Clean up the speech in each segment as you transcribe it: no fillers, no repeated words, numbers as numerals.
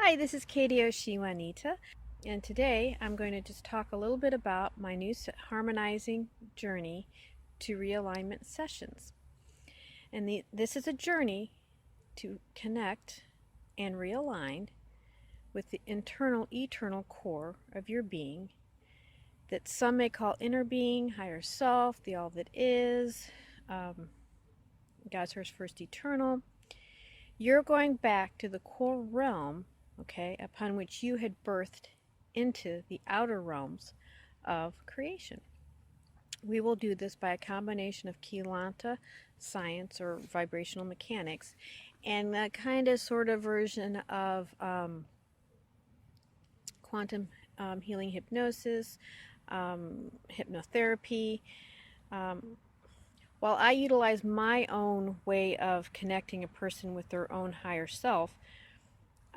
Hi, this is Katie Oshiwanita, and today I'm going to just talk a little bit about my new harmonizing journey to realignment sessions. And this is a journey to connect and realign with the internal, eternal core of your being that some may call inner being, higher self, the all that is, God's first eternal. You're going back to the core realm, okay, upon which you had birthed into the outer realms of creation. We will do this by a combination of Kilanta science or vibrational mechanics and a kind of sort of version of quantum healing hypnosis, hypnotherapy. While I utilize my own way of connecting a person with their own higher self,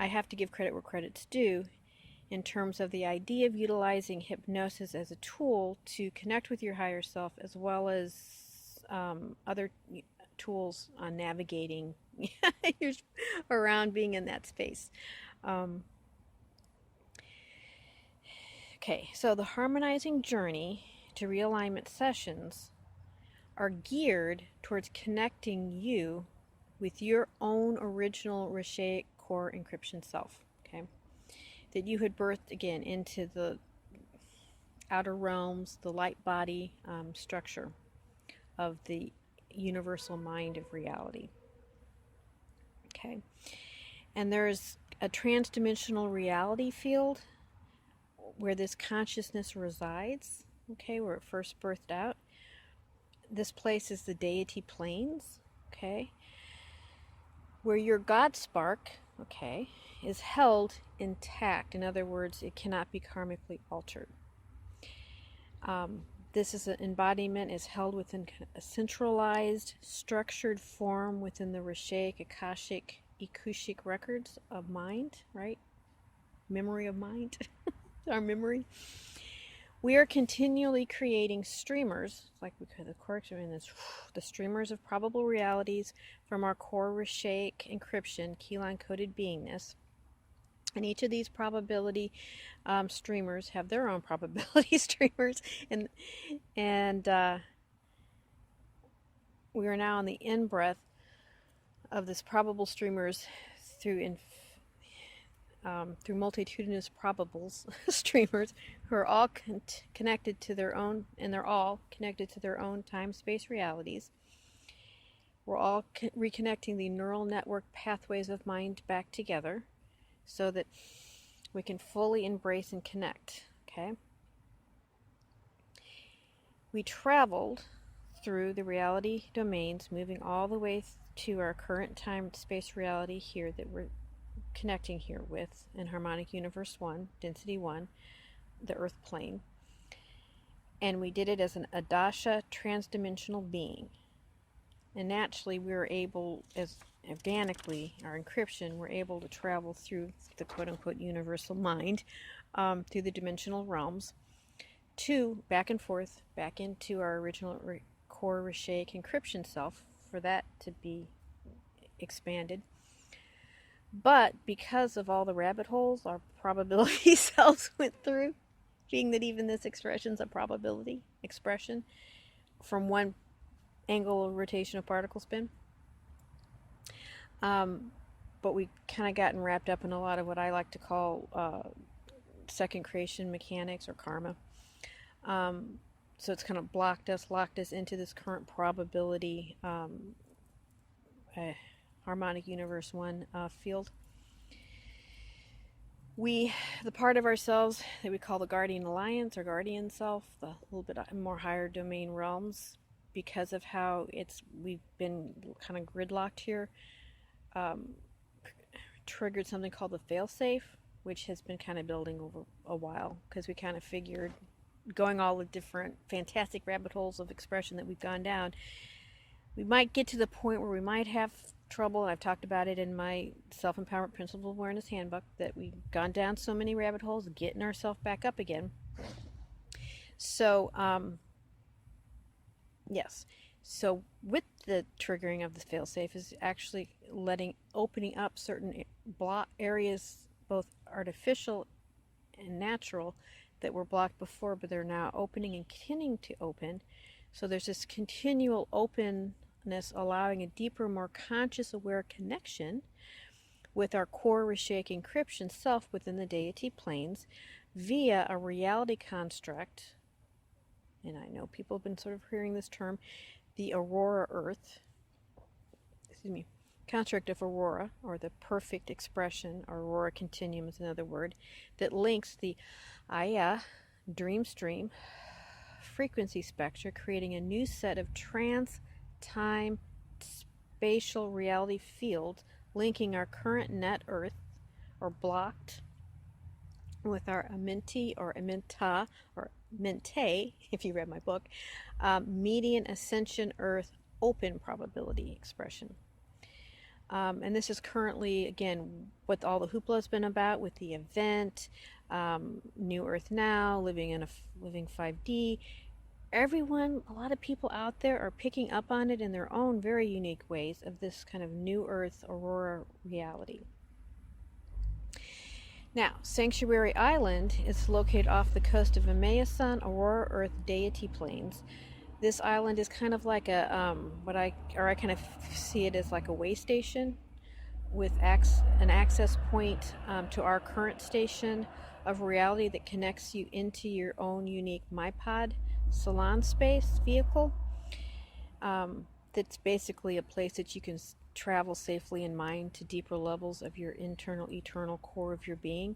I have to give credit where credit's due in terms of the idea of utilizing hypnosis as a tool to connect with your higher self, as well as other tools on navigating around being in that space. Okay, so the harmonizing journey to realignment sessions are geared towards connecting you with your own original Rishaic core encryption self, okay? That you had birthed again into the outer realms, the light body structure of the universal mind of reality, okay? And there's a transdimensional reality field where this consciousness resides, okay, where it first birthed out. This place is the deity planes, okay, where your God spark, okay, is held intact. In other words, it cannot be karmically altered. This is an embodiment is held within a centralized, structured form within the Rishaic, Akashic, Ekushik records of mind, right? Memory of mind, our memory. We are continually creating streamers, like we could, of course, in this, the streamers of probable realities from our core Rishaic encryption, Keylon-coded beingness. And each of these probability streamers have their own probability streamers, and we are now on the in-breath of this probable streamers through multitudinous probables streamers who are all connected to their own, and they're all connected to their own time-space realities. We're all reconnecting the neural network pathways of mind back together so that we can fully embrace and connect, okay? We traveled through the reality domains, moving all the way to our current time-space reality here that we're connecting here with in Harmonic Universe 1, Density 1, the Earth plane. And we did it as an Adasha transdimensional being. And naturally, we were able, as organically, our encryption, we're able to travel through the quote-unquote universal mind, through the dimensional realms, back and forth, back into our original core Rishaic encryption self, for that to be expanded. But because of all the rabbit holes our probability cells went through, being that even this expression is a probability expression from one angle of rotation of particle spin, but we kind of gotten wrapped up in a lot of what I like to call second creation mechanics or karma. So it's kind of locked us into this current probability Harmonic Universe 1 field. The part of ourselves that we call the Guardian Alliance or Guardian Self, the little bit more higher domain realms, because of how we've been kind of gridlocked here, triggered something called the failsafe, which has been kind of building over a while, because we kind of figured, going all the different fantastic rabbit holes of expression that we've gone down, we might get to the point where we might have trouble, and I've talked about it in my Self-Empowerment Principle Awareness Handbook, that we've gone down so many rabbit holes, getting ourselves back up again. So, yes. So with the triggering of the failsafe is actually opening up certain block areas both artificial and natural, that were blocked before, but they're now opening and continuing to open. So there's this continual openness, allowing a deeper, more conscious, aware connection with our core Rishaic encryption self within the deity planes via a reality construct. And I know people have been sort of hearing this term, the Aurora Earth, construct of Aurora, or the perfect expression, or Aurora Continuum is another word, that links the Aya dream stream frequency spectra, creating a new set of trans-time spatial reality fields, linking our current net Earth, or blocked, with our Aminti, or Aminta, or Mente, if you read my book, median ascension Earth open probability expression. And this is currently, again, what all the hoopla has been about with the event, New Earth Now, living 5D. Everyone, a lot of people out there are picking up on it in their own very unique ways of this kind of New Earth Aurora reality. Now, Sanctuary Island is located off the coast of Amayasan Aurora Earth deity plains. This island is kind of like a I kind of see it as like a way station with an access point to our current station of reality that connects you into your own unique MyPod salon space vehicle. That's basically a place that you can travel safely in mind to deeper levels of your internal, eternal core of your being.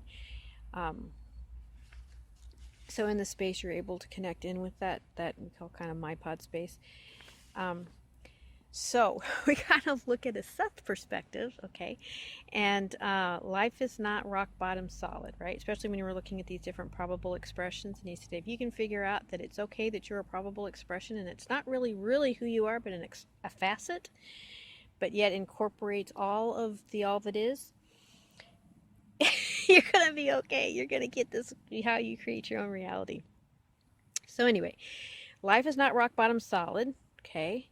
So in the space, you're able to connect in with that we call kind of MyPod space. So we kind of look at a Seth perspective, okay? And life is not rock bottom solid, right? Especially when you're looking at these different probable expressions. And he said, if you can figure out that it's okay that you're a probable expression and it's not really who you are, but a facet, but yet incorporates all that is, you're going to be okay. You're going to get this, how you create your own reality. So anyway, life is not rock bottom solid, okay?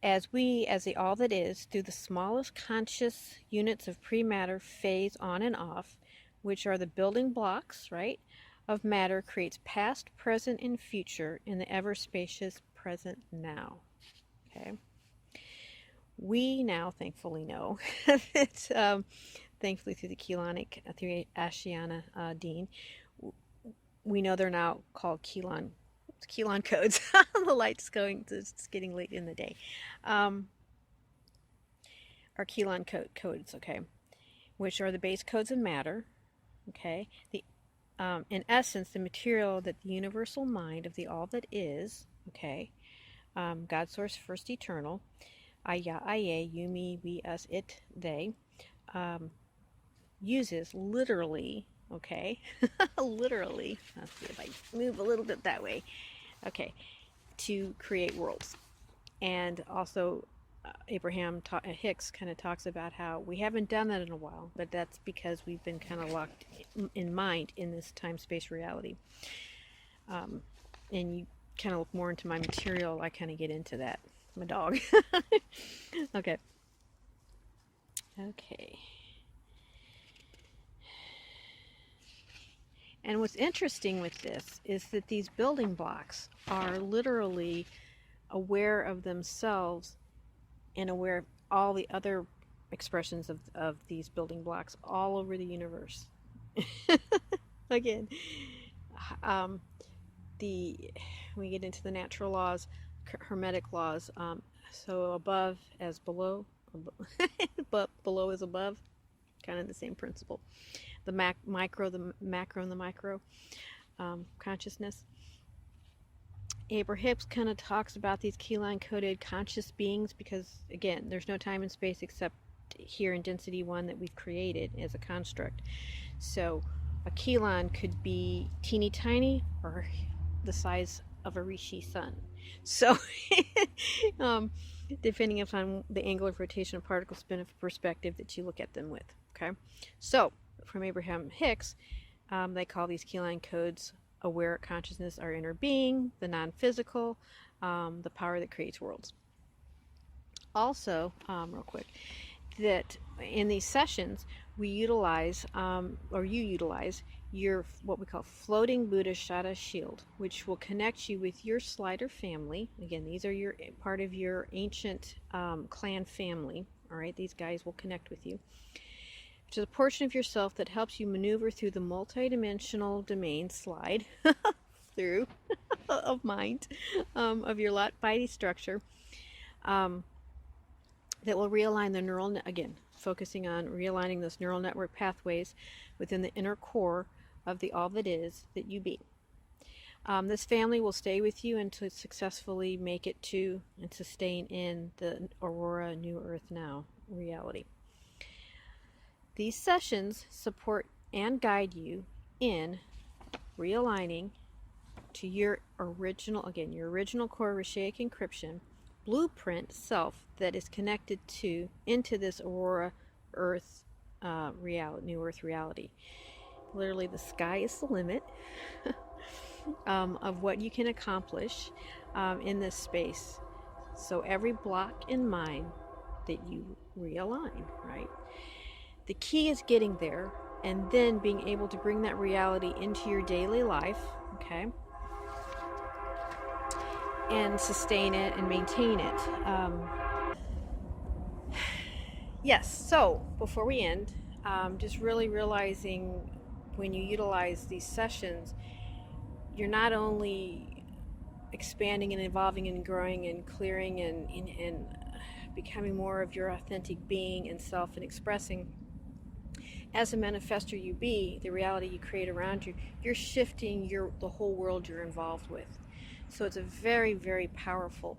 As the all that is, through the smallest conscious units of pre-matter phase on and off, which are the building blocks, right, of matter, creates past, present, and future in the ever-spacious present now, okay? We now thankfully know that, thankfully through the Kelonic, through Ashiana Dean, we know they're now called Kelon codes. The light's going, it's getting late in the day. Our Kelon codes, okay, which are the base codes of matter, okay. In essence, the material that the universal mind of the all that is, okay, God source first eternal, Aya, you, me, we, us, it, they, uses literally, okay, literally, let's see if I move a little bit that way, okay, to create worlds. And also Abraham Hicks kind of talks about how we haven't done that in a while, but that's because we've been kind of locked in mind in this time-space reality. And you kind of look more into my material, I kind of get into that. My dog. Okay. And what's interesting with this is that these building blocks are literally aware of themselves and aware of all the other expressions of these building blocks all over the universe. Again, we get into the natural laws, hermetic laws, so above as below, but below is above, kind of the same principle. The macro, the macro, and the micro consciousness. Abraham Hicks kind of talks about these keyline coded conscious beings because, again, there's no time and space except here in density 1 that we've created as a construct. So a keyline could be teeny tiny or the size of a Rishi sun. So depending upon the angle of rotation of particle spin of perspective that you look at them with. Okay, so from Abraham Hicks, they call these keyline codes aware consciousness, our inner being, the non-physical, the power that creates worlds. Also, real quick, that in these sessions, we utilize, or you utilize, your what we call floating Buddha shield, which will connect you with your slider family. Again, these are your part of your ancient clan family. All right, these guys will connect with you, which is a portion of yourself that helps you maneuver through the multidimensional domain slide through of mind, of your lot body structure, um, that will realign the neural, again, focusing on realigning those neural network pathways within the inner core of the all that is that you be. This family will stay with you until successfully make it to and sustain in the Aurora New Earth Now reality. These sessions support and guide you in realigning to your original, again, your original core Rishaic encryption blueprint self that is connected to into this Aurora Earth reality, New Earth reality. Literally, the sky is the limit of what you can accomplish in this space. So every block in mind that you realign, right? The key is getting there and then being able to bring that reality into your daily life, okay? And sustain it and maintain it. Yes, so before we end, just really realizing when you utilize these sessions, you're not only expanding and evolving and growing and clearing and becoming more of your authentic being and self and expressing as a manifestor you be, the reality you create around you, you're shifting the whole world you're involved with. So it's a very, very powerful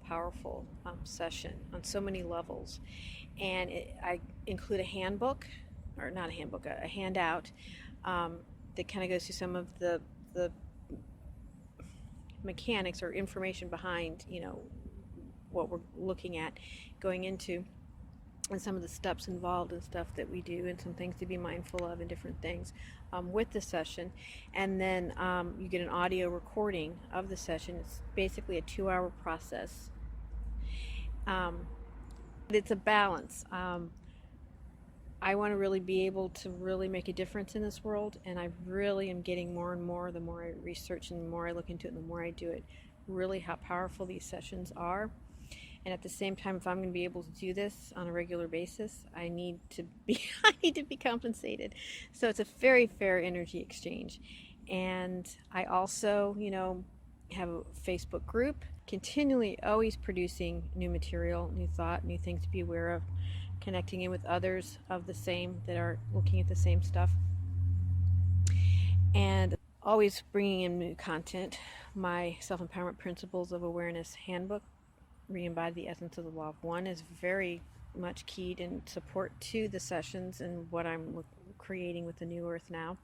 session on so many levels. And I include a handbook, or not a handbook, a handout that kind of goes through some of the mechanics or information behind, what we're looking at going into, and some of the steps involved and stuff that we do, and some things to be mindful of and different things with the session. And then you get an audio recording of the session. It's basically a 2-hour process. It's a balance. I want to really be able to really make a difference in this world, and I really am getting more and more, the more I research and the more I look into it and the more I do it, really how powerful these sessions are. And at the same time, if I'm going to be able to do this on a regular basis, I need to be compensated. So it's a very fair energy exchange. And I also, have a Facebook group, continually always producing new material, new thought, new things to be aware of, connecting in with others of the same that are looking at the same stuff, and always bringing in new content. My Self-Empowerment Principles of Awareness Handbook, Re-Embody the Essence of the Law of One, is very much keyed in support to the sessions and what I'm creating with the New Earth Now.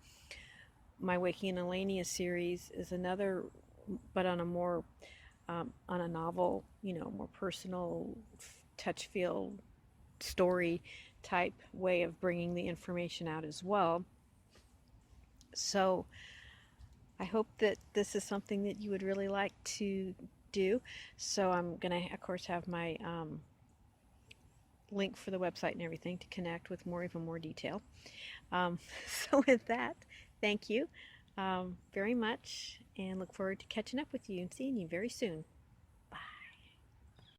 My Waking in Elenia series is another, but on a more, on a novel, more personal, touch feel story type way of bringing the information out as well. So I hope that this is something that you would really like to do. So I'm going to, of course, have my link for the website and everything to connect with even more detail. So with that, thank you very much, and look forward to catching up with you and seeing you very soon.